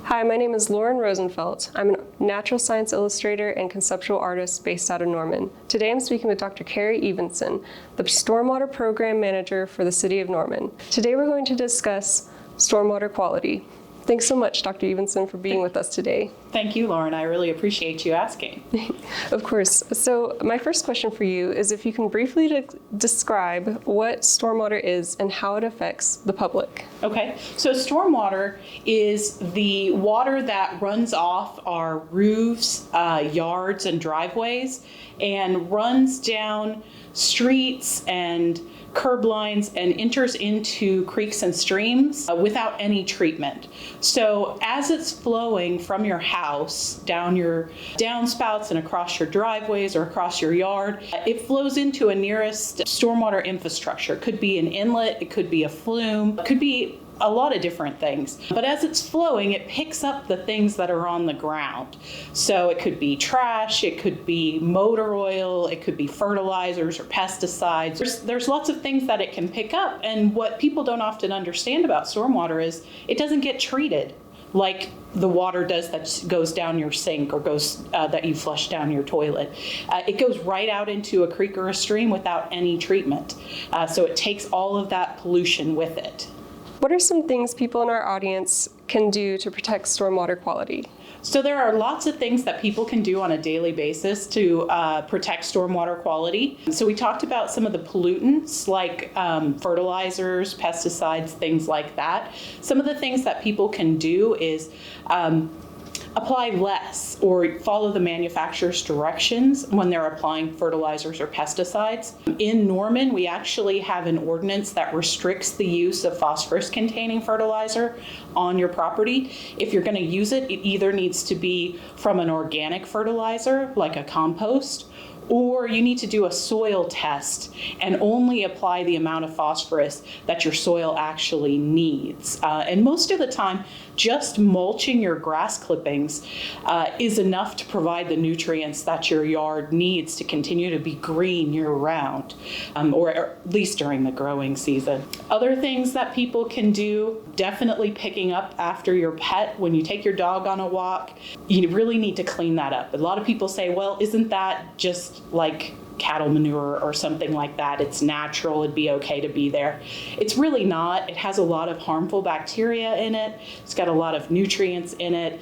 Hi, my name is Lauren Rosenfeld. I'm a natural science illustrator and conceptual artist based out of Norman. Today I'm speaking with Dr. Carrie Evenson, the Stormwater Program Manager for the City of Norman. Today we're going to discuss stormwater quality. Thanks so much, Dr. Evenson, for being with us today. Thank you, Lauren. I really appreciate you asking. Of course. So my first question for you is if you can briefly describe what stormwater is and how it affects the public. Okay, so stormwater is the water that runs off our roofs, yards, and driveways and runs down streets and curb lines and enters into creeks and streams without any treatment. So as it's flowing from your house down your downspouts and across your driveways or across your yard, it flows into a nearest stormwater infrastructure. It could be an inlet, it could be a flume, it could be a lot of different things. But as it's flowing, it picks up the things that are on the ground. So it could be trash, it could be motor oil, it could be fertilizers or pesticides. There's lots of things that it can pick up. And what people don't often understand about stormwater is it doesn't get treated like the water does that goes down your sink or goes that you flush down your toilet. It goes right out into a creek or a stream without any treatment. So it takes all of that pollution with it. What are some things people in our audience can do to protect stormwater quality? So there are lots of things that people can do on a daily basis to protect stormwater quality. So we talked about some of the pollutants like fertilizers, pesticides, things like that. Some of the things that people can do is apply less or follow the manufacturer's directions when they're applying fertilizers or pesticides. In Norman, we actually have an ordinance that restricts the use of phosphorus-containing fertilizer on your property. If you're going to use it, it either needs to be from an organic fertilizer, like a compost, or you need to do a soil test and only apply the amount of phosphorus that your soil actually needs. And most of the time, just mulching your grass clippings is enough to provide the nutrients that your yard needs to continue to be green year-round, or at least during the growing season. Other things that people can do, definitely picking up after your pet. When you take your dog on a walk, you really need to clean that up. A lot of people say, well, isn't that just like cattle manure or something like that? It's natural, it'd be okay to be there. It's really not. It has a lot of harmful bacteria in it. It's got a lot of nutrients in it.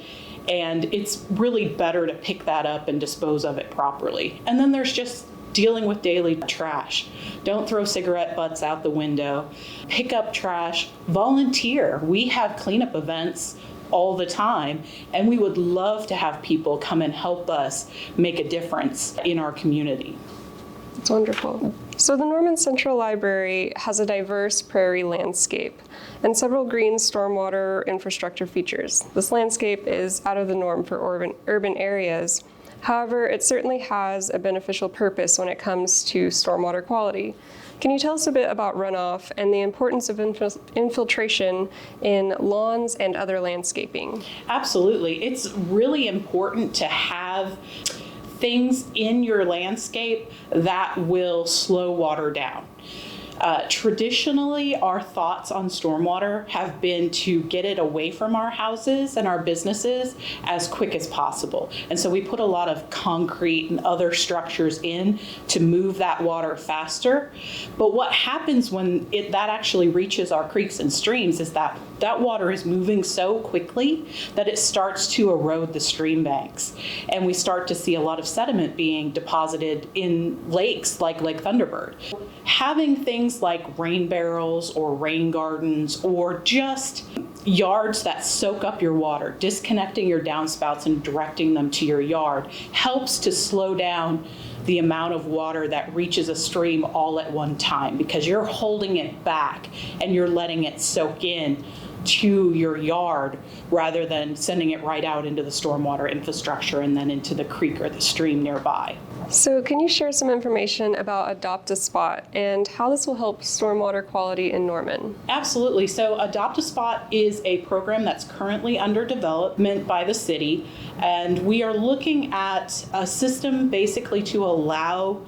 And it's really better to pick that up and dispose of it properly. And then there's just dealing with daily trash. Don't throw cigarette butts out the window. Pick up trash. Volunteer. We have cleanup events all the time, and we would love to have people come and help us make a difference in our community. That's wonderful. So the Norman Central Library has a diverse prairie landscape and several green stormwater infrastructure features. This landscape is out of the norm for urban areas. However, it certainly has a beneficial purpose when it comes to stormwater quality. Can you tell us a bit about runoff and the importance of infiltration in lawns and other landscaping? Absolutely. It's really important to have things in your landscape that will slow water down. Traditionally, our thoughts on stormwater have been to get it away from our houses and our businesses as quick as possible. And so we put a lot of concrete and other structures in to move that water faster. But what happens when that actually reaches our creeks and streams is that water is moving so quickly that it starts to erode the stream banks. And we start to see a lot of sediment being deposited in lakes like Lake Thunderbird. Having things like rain barrels or rain gardens or just yards that soak up your water, disconnecting your downspouts and directing them to your yard helps to slow down the amount of water that reaches a stream all at one time, because you're holding it back and you're letting it soak in to your yard rather than sending it right out into the stormwater infrastructure and then into the creek or the stream nearby. So can you share some information about Adopt a Spot and how this will help stormwater quality in Norman? Absolutely. So Adopt a Spot is a program that's currently under development by the city, and we are looking at a system basically to allow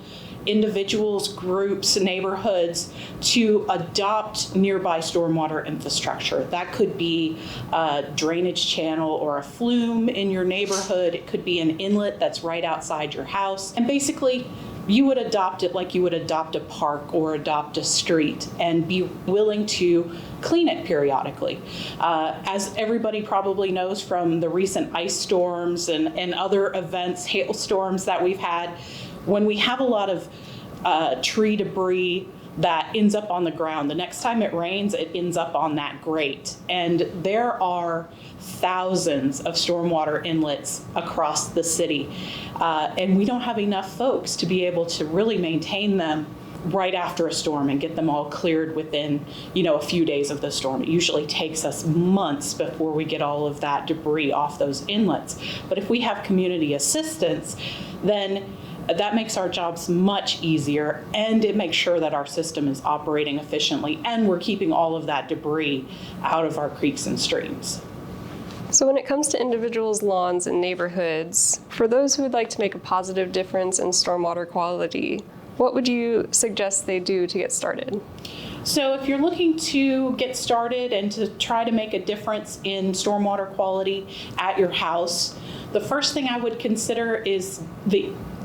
individuals, groups, neighborhoods to adopt nearby stormwater infrastructure. That could be a drainage channel or a flume in your neighborhood. It could be an inlet that's right outside your house. And basically, you would adopt it like you would adopt a park or adopt a street, and be willing to clean it periodically. As everybody probably knows from the recent ice storms and other events, hailstorms that we've had, when we have a lot of tree debris that ends up on the ground, the next time it rains, it ends up on that grate. And there are thousands of stormwater inlets across the city. And we don't have enough folks to be able to really maintain them right after a storm and get them all cleared within, a few days of the storm. It usually takes us months before we get all of that debris off those inlets. But if we have community assistance, then that makes our jobs much easier, and it makes sure that our system is operating efficiently and we're keeping all of that debris out of our creeks and streams. So when it comes to individuals' lawns and neighborhoods, for those who would like to make a positive difference in stormwater quality, what would you suggest they do to get started? So if you're looking to get started and to try to make a difference in stormwater quality at your house, the first thing I would consider is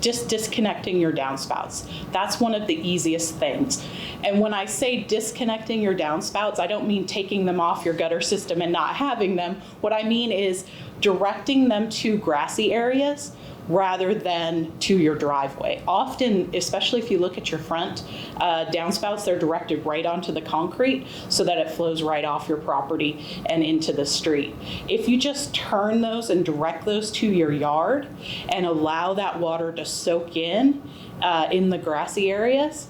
just disconnecting your downspouts. That's one of the easiest things. And when I say disconnecting your downspouts, I don't mean taking them off your gutter system and not having them. What I mean is directing them to grassy areas rather than to your driveway. Often, especially if you look at your front downspouts, they're directed right onto the concrete so that it flows right off your property and into the street. If you just turn those and direct those to your yard and allow that water to soak in the grassy areas,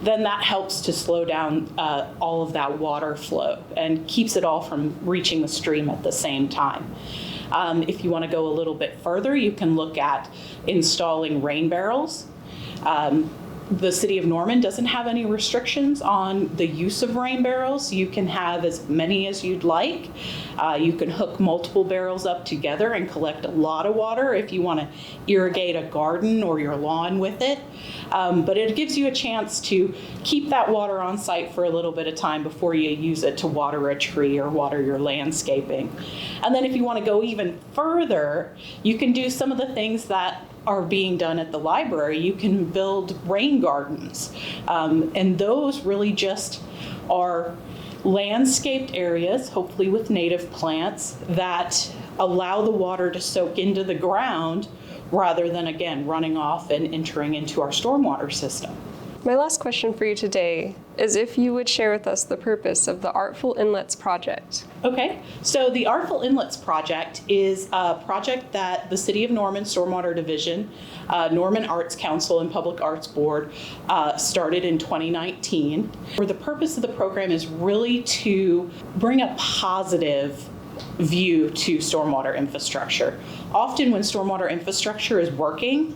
then that helps to slow down all of that water flow and keeps it all from reaching the stream at the same time. If you want to go a little bit further, you can look at installing rain barrels. The city of Norman doesn't have any restrictions on the use of rain barrels. You can have as many as you'd like. You can hook multiple barrels up together and collect a lot of water if you want to irrigate a garden or your lawn with it. But it gives you a chance to keep that water on site for a little bit of time before you use it to water a tree or water your landscaping. And then if you want to go even further, you can do some of the things that are being done at the library. You can build rain gardens. And those really just are landscaped areas, hopefully with native plants, that allow the water to soak into the ground rather than, again, running off and entering into our stormwater system. My last question for you today is if you would share with us the purpose of the Artful Inlets project. Okay, so the Artful Inlets project is a project that the City of Norman Stormwater Division, Norman Arts Council and Public Arts Board started in 2019. Where the purpose of the program is really to bring a positive view to stormwater infrastructure. Often when stormwater infrastructure is working,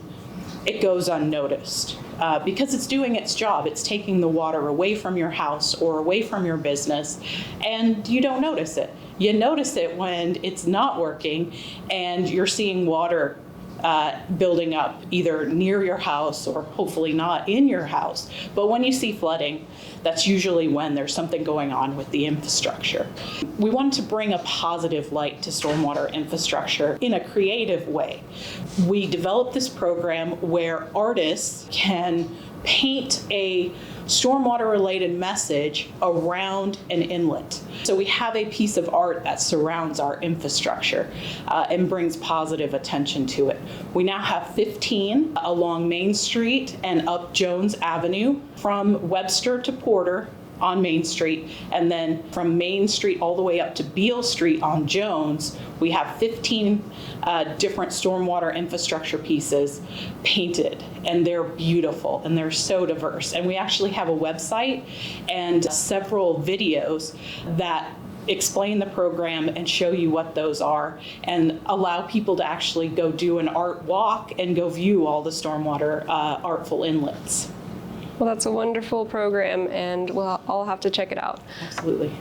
it goes unnoticed. Because it's doing its job. It's taking the water away from your house or away from your business, and you don't notice it. You notice it when it's not working and you're seeing water building up either near your house or hopefully not in your house. But when you see flooding, that's usually when there's something going on with the infrastructure. We wanted to bring a positive light to stormwater infrastructure in a creative way. We developed this program where artists can paint a stormwater-related message around an inlet. So we have a piece of art that surrounds our infrastructure and brings positive attention to it. We now have 15 along Main Street and up Jones Avenue, from Webster to Porter on Main Street, and then from Main Street all the way up to Beale Street on Jones, we have 15 different stormwater infrastructure pieces painted, and they're beautiful and they're so diverse. And we actually have a website and several videos that explain the program and show you what those are and allow people to actually go do an art walk and go view all the stormwater Artful Inlets. Well, that's a wonderful program, and I'll have to check it out. Absolutely.